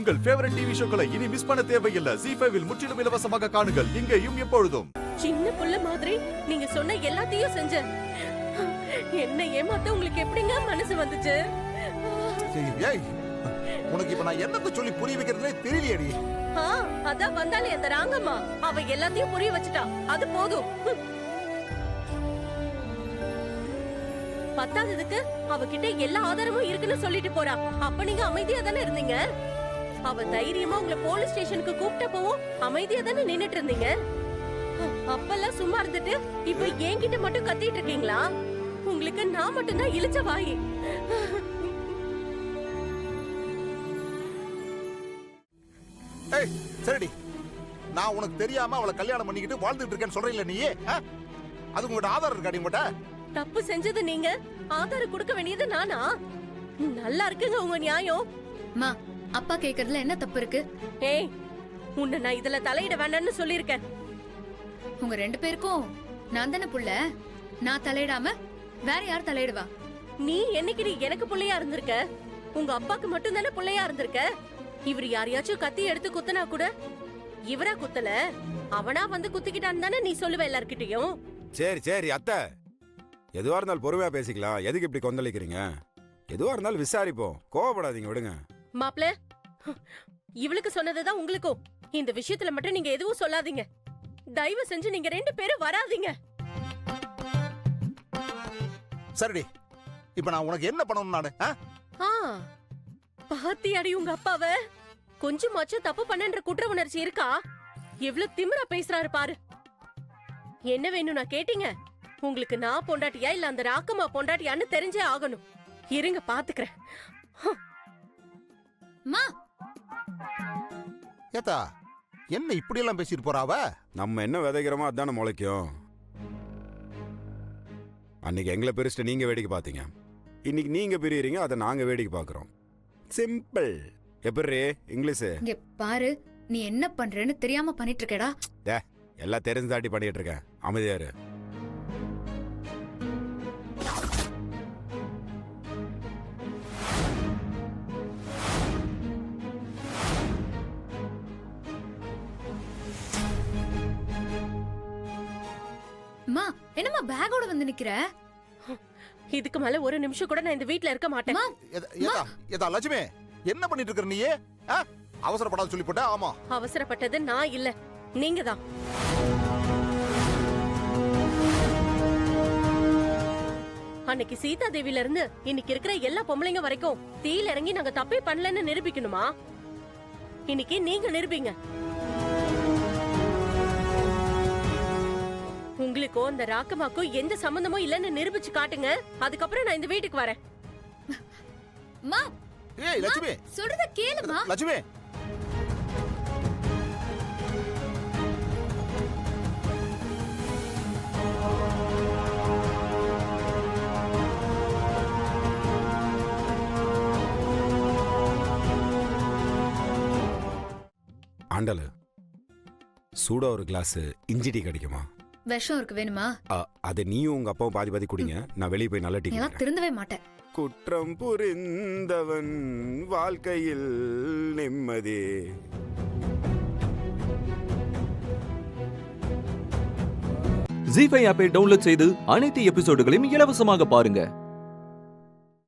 உங்கள் favourite TV ஷோக்களை இனி miss பண்ண தேவையில்லை. ZEE5 இல் முற்றிலும் இலவசமாக காணுங்கள். இங்கேயும் எப்பொழுதும். சின்ன புள்ள மாதிரி நீங்க சொன்ன எல்லாத்தையும் செஞ்சேன். என்ன ஏமாத்த உங்களுக்கு எப்படிங்க மனசு வந்துச்சு? ஏய், உனக்கு இப்ப நான் என்னத்த சொல்லி புரிய வைக்கிறதுனே தெரியலையேடி. அதான் வந்தாலே அந்த ராங்கம்மா, அவ எல்லாத்தையும் புரிய வச்சுட்டா. அது போதும். பத்தாததுக்கு அவகிட்ட எல்லா ஆதாரமும் இருக்குன்னு சொல்லிட்டு போறா. அப்ப நீங்க அமைதியா தானே இருந்தீங்க? அவ தைரியமா உங்களை போலீஸ் ஸ்டேஷனுக்கு கூப்பிட்ட போவும் அமைதியா தானே நின்னுட்டு இருந்தீங்க. அப்பெல்லாம் சும்மா இருந்துட்டு இப்ப என்கிட்ட மட்டும் கத்திட்டு இருக்கீங்களா? உங்களுக்கு நான் மட்டும்தான் இழுச்ச வாயி. சரிடி, நான் உனக்கு தெரியாம அவளை கல்யாணம் பண்ணிக்கிட்டு வாழ்ந்துட்டு இருக்கேன்னு சொல்றீங்களா நீ? அது உங்ககிட்ட ஆதாரம் இருக்காடி? உங்ககிட்ட தப்பு செஞ்சது நீங்க, ஆதாரம் கொடுக்க வேண்டியது நானா? நல்லா இருக்குங்க உங்க நியாயம். மா, அப்பா கேக்குறதுல என்ன தப்பு இருக்கு? ஏய், உன்னை நான் இதுல தலையிட வேண்டாம்னு சொல்லிருக்கேன். உங்க ரெண்டு பேருக்கும் நான் தானே புள்ள. நான் தலையிடாம வேற யார் தலையிடுவா? நீ என்னைக்கு நீ எனக்கு புள்ளையா இருந்திருக்க? உங்க அப்பாக்கு மட்டும் தானே புள்ளையா இருந்திருக்க. இவர் யாரையாச்சும் கத்தி எடுத்து குத்தனா கூட இவரா குத்தல, அவனா வந்து குத்திக்கிட்டான்னு தானே நீ சொல்லுவ எல்லார்கிட்டயும். சரி சரி அத்தை, எதுவா இருந்தாலும் பொறுமையா பேசிக்கலாம். எதுக்கு இப்படி கொந்தளிக்கிறீங்க? எதுவா இருந்தாலும் விசாரிப்போம், கோவப்படாதீங்க, விடுங்க. மாப்ள, இவளுக்கு சொன்னதுதான் உங்களுக்கும். இந்த விஷயத்துல மட்டும் நீங்க எதுவும் சொல்லாதீங்க. தயவு செஞ்சு நீங்க ரெண்டு பேரும் வராதீங்க. சரிடி, இப்ப நான் உனக்கு என்ன பண்ணணும்? நானு பாத்தியாடி உங்க அப்பாவ? கொஞ்சமாச்சும் தப்பு பண்ணன்ற குற்ற உணர்ச்சி இருக்கா? எவ்வளவு திமிரா பேசுறாரு பாரு. என்ன வேணும் நான் கேட்டீங்க? உங்களுக்கு நான் பொண்டாட்டியா இல்ல அந்த ராக்கம்மா பொண்டாட்டியான்னு தெரிஞ்சே ஆகணும். இருங்க பாத்துக்கிறேன். ஏத்தா, என்ன இப்படி எல்லாம் பேசிட்டு போறாவ? நம்ம என்ன விதைக்கிறோமோ அதான முளைக்கும். அன்னைக்கு எங்களை பிரிச்சுட்டு நீங்க வேடிக்கை பாத்தீங்க, இன்னைக்கு நீங்க பிரியறீங்க, அதை நாங்க வேடிக்கை பாக்குறோம். சிம்பிள். எப்படி இங்கிலீஷ்? இங்க பாரு, நீ என்ன பண்றேன்னு தெரியாம பண்ணிட்டு இருக்கேடா. எல்லாம் தெரிஞ்சு தாட்டி பண்ணிட்டு இருக்கேன். அமைதியாரு. அம்மா, என்னம்மா பேக்கோட வந்து நிக்கிற? இதுக்கு மேல ஒரு நிமிஷம் கூட நான் இந்த வீட்ல இருக்க மாட்டேன். ஏதா லட்சுமி, என்ன பண்ணிட்டு இருக்க நீ? அவசரப்படாத சொல்லி போட்ட. ஆமா, அவசரப்பட்டது நான் இல்ல, நீங்க தான். அன்னைக்கு சீதா தேவில இருந்து இன்னைக்கு இருக்கிற எல்லா பொம்பளைங்க வரைக்கும் தீயில இறங்கி நாங்க தப்பே பண்ணலன்னு நிரூபிக்கணுமா? இன்னைக்கு நீங்க நிரூபிங்க. உங்களுக்கும் அந்த ராக்கமாக்கும் எந்த சம்பந்தமும் இல்லன்னு நிரூபிச்சு காட்டுங்க. அதுக்கப்புறம் நான் இந்த வீட்டுக்கு வரேன். ஏய் லட்சுமி, சொல்றத கேளுமா. லட்சுமி, ஆண்டல சூடா ஒரு கிளாஸ் இஞ்சி டீ கிடைக்குமா? விஷம் இருக்கு, வேணுமா? அது நீயும் உங்க அப்பாவும் பாதி பாதி குடிங்க, நான் வெளியே போய் நல்ல டீ. திருந்தவே மாட்டேன். குற்றம் புரிந்தவன் வாழ்க்கையில் நிம்மதி. ZEE5 ஆப்பை டவுன்லோட் செய்து அனைத்து எபிசோடுகளையும் இலவசமாக பாருங்க.